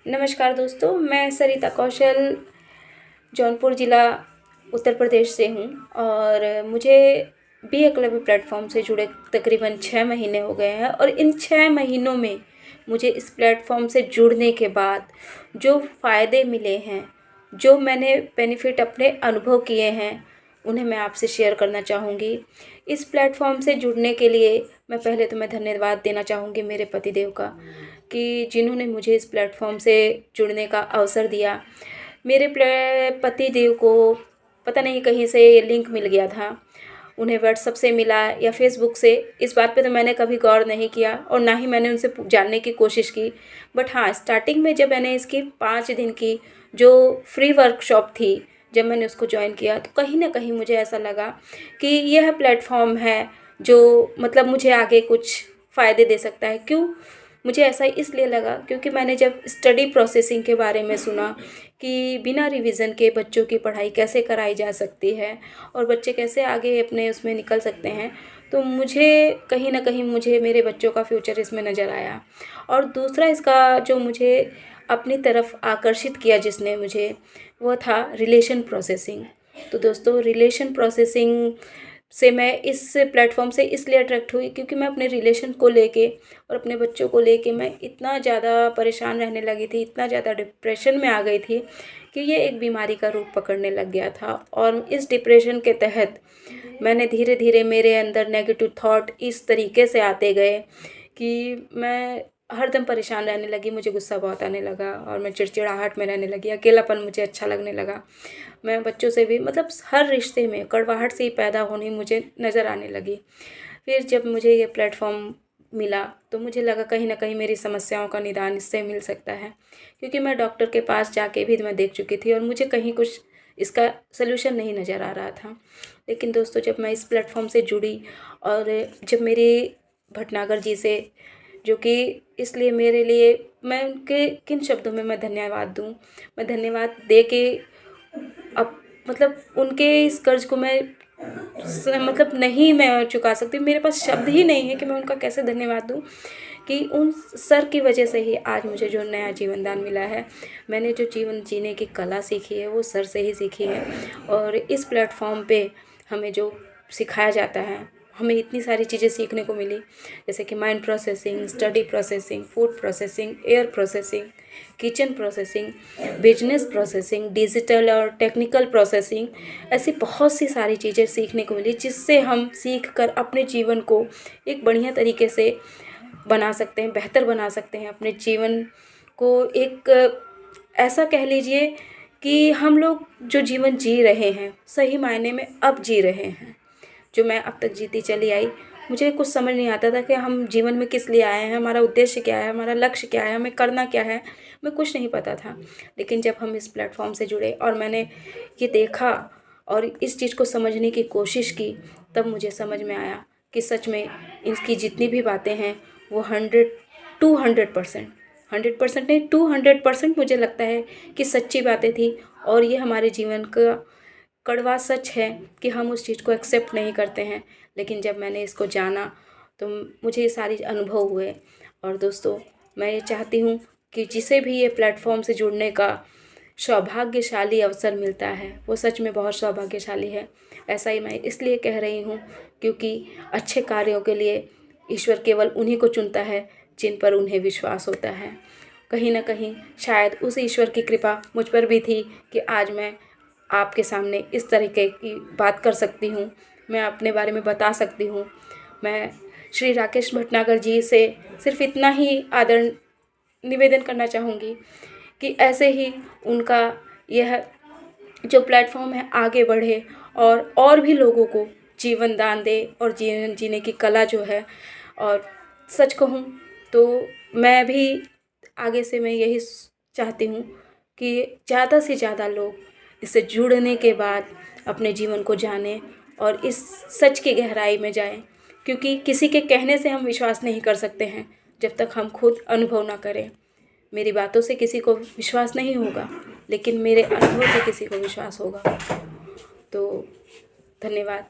नमस्कार दोस्तों, मैं सरिता कौशल जौनपुर ज़िला उत्तर प्रदेश से हूँ और मुझे बी एकलव्य प्लेटफॉर्म से जुड़े तकरीबन 6 महीने हो गए हैं। और इन 6 महीनों में मुझे इस प्लेटफॉर्म से जुड़ने के बाद जो फ़ायदे मिले हैं, जो मैंने बेनिफिट अपने अनुभव किए हैं, उन्हें मैं आपसे शेयर करना चाहूँगी। इस प्लेटफॉर्म से जुड़ने के लिए मैं धन्यवाद देना चाहूँगी मेरे पतिदेव का, कि जिन्होंने मुझे इस प्लेटफॉर्म से जुड़ने का अवसर दिया। मेरे पतिदेव को पता नहीं कहीं से ये लिंक मिल गया था, उन्हें व्हाट्सएप से मिला या फेसबुक से, इस बात पे तो मैंने कभी गौर नहीं किया और ना ही मैंने उनसे जानने की कोशिश की। बट हाँ, स्टार्टिंग में जब मैंने इसकी 5 दिन की जो फ्री वर्कशॉप थी, जब मैंने उसको ज्वाइन किया तो कहीं ना कहीं मुझे ऐसा लगा कि यह प्लेटफॉर्म है जो मतलब मुझे आगे कुछ फ़ायदे दे सकता है। क्यों मुझे ऐसा इसलिए लगा, क्योंकि मैंने जब स्टडी प्रोसेसिंग के बारे में सुना कि बिना रिवीजन के बच्चों की पढ़ाई कैसे कराई जा सकती है और बच्चे कैसे आगे अपने उसमें निकल सकते हैं, तो मुझे कहीं ना कहीं मुझे मेरे बच्चों का फ्यूचर इसमें नज़र आया। और दूसरा इसका जो मुझे अपनी तरफ आकर्षित किया जिसने मुझे, वो था रिलेशन प्रोसेसिंग। तो दोस्तों, रिलेशन प्रोसेसिंग से मैं इस प्लेटफॉर्म से इसलिए अट्रैक्ट हुई क्योंकि मैं अपने रिलेशन को लेके और अपने बच्चों को लेके मैं इतना ज़्यादा परेशान रहने लगी थी, इतना ज़्यादा डिप्रेशन में आ गई थी कि ये एक बीमारी का रूप पकड़ने लग गया था। और इस डिप्रेशन के तहत मैंने धीरे धीरे मेरे अंदर नेगेटिव थॉट इस तरीके से आते गए कि मैं हरदम परेशान रहने लगी, मुझे गुस्सा बहुत आने लगा और मैं चिड़चिड़ाहट में रहने लगी, अकेलापन मुझे अच्छा लगने लगा। मैं बच्चों से भी मतलब हर रिश्ते में कड़वाहट सी पैदा होनी मुझे नज़र आने लगी। फिर जब मुझे ये प्लेटफॉर्म मिला तो मुझे लगा कहीं ना कहीं मेरी समस्याओं का निदान इससे मिल सकता है, क्योंकि मैं डॉक्टर के पास जाके भी मैं देख चुकी थी और मुझे कहीं कुछ इसका सलूशन नहीं नज़र आ रहा था। लेकिन दोस्तों, जब मैं इस प्लेटफॉर्म से जुड़ी और जब मेरी भटनागर जी से, जो कि इसलिए मेरे लिए मैं उनके किन शब्दों में मैं धन्यवाद दूँ, मैं धन्यवाद दे के अब मतलब उनके इस कर्ज को मैं मतलब नहीं मैं चुका सकती, मेरे पास शब्द ही नहीं है कि मैं उनका कैसे धन्यवाद दूँ, कि उन सर की वजह से ही आज मुझे जो नया जीवन दान मिला है। मैंने जो जीवन जीने की कला सीखी है वो सर से ही सीखी है। और इस प्लेटफॉर्म पे हमें जो सिखाया जाता है, हमें इतनी सारी चीज़ें सीखने को मिली, जैसे कि mind processing, study processing, food processing, air processing, kitchen processing, business processing, digital और टेक्निकल प्रोसेसिंग। ऐसी बहुत सी सारी चीज़ें सीखने को मिली जिससे हम सीख कर अपने जीवन को एक बढ़िया तरीके से बना सकते हैं, बेहतर बना सकते हैं। अपने जीवन को एक ऐसा कह लीजिए कि हम लोग जो जीवन जी रहे हैं सही मायने में अब जी रहे हैं। जो मैं अब तक जीती चली आई, मुझे कुछ समझ नहीं आता था कि हम जीवन में किस लिए आए हैं, हमारा उद्देश्य क्या है, हमारा लक्ष्य क्या है, हमें करना क्या है, मैं कुछ नहीं पता था। लेकिन जब हम इस प्लेटफॉर्म से जुड़े और मैंने ये देखा और इस चीज़ को समझने की कोशिश की, तब मुझे समझ में आया कि सच में इसकी जितनी भी बातें हैं वो 100% 100% नहीं, 200% मुझे लगता है कि सच्ची बातें थी। और ये हमारे जीवन का कड़वा सच है कि हम उस चीज़ को एक्सेप्ट नहीं करते हैं। लेकिन जब मैंने इसको जाना तो मुझे ये सारी अनुभव हुए। और दोस्तों, मैं ये चाहती हूँ कि जिसे भी ये प्लेटफॉर्म से जुड़ने का सौभाग्यशाली अवसर मिलता है वो सच में बहुत सौभाग्यशाली है। ऐसा ही मैं इसलिए कह रही हूँ क्योंकि अच्छे कार्यों के लिए ईश्वर केवल उन्हीं को चुनता है जिन पर उन्हें विश्वास होता है। कहीं ना कहीं शायद उस ईश्वर की कृपा मुझ पर भी थी कि आज मैं आपके सामने इस तरीके की बात कर सकती हूँ, मैं अपने बारे में बता सकती हूँ। मैं श्री राकेश भटनागर जी से सिर्फ इतना ही आदर निवेदन करना चाहूँगी कि ऐसे ही उनका यह जो प्लेटफॉर्म है आगे बढ़े और भी लोगों को जीवन दान दे और जीवन जीने की कला जो है। और सच कहूँ तो मैं भी आगे से मैं यही चाहती हूँ कि ज़्यादा से ज़्यादा लोग इससे जुड़ने के बाद अपने जीवन को जानें और इस सच की गहराई में जाएं, क्योंकि किसी के कहने से हम विश्वास नहीं कर सकते हैं जब तक हम खुद अनुभव ना करें। मेरी बातों से किसी को विश्वास नहीं होगा, लेकिन मेरे अनुभव से किसी को विश्वास होगा। तो धन्यवाद।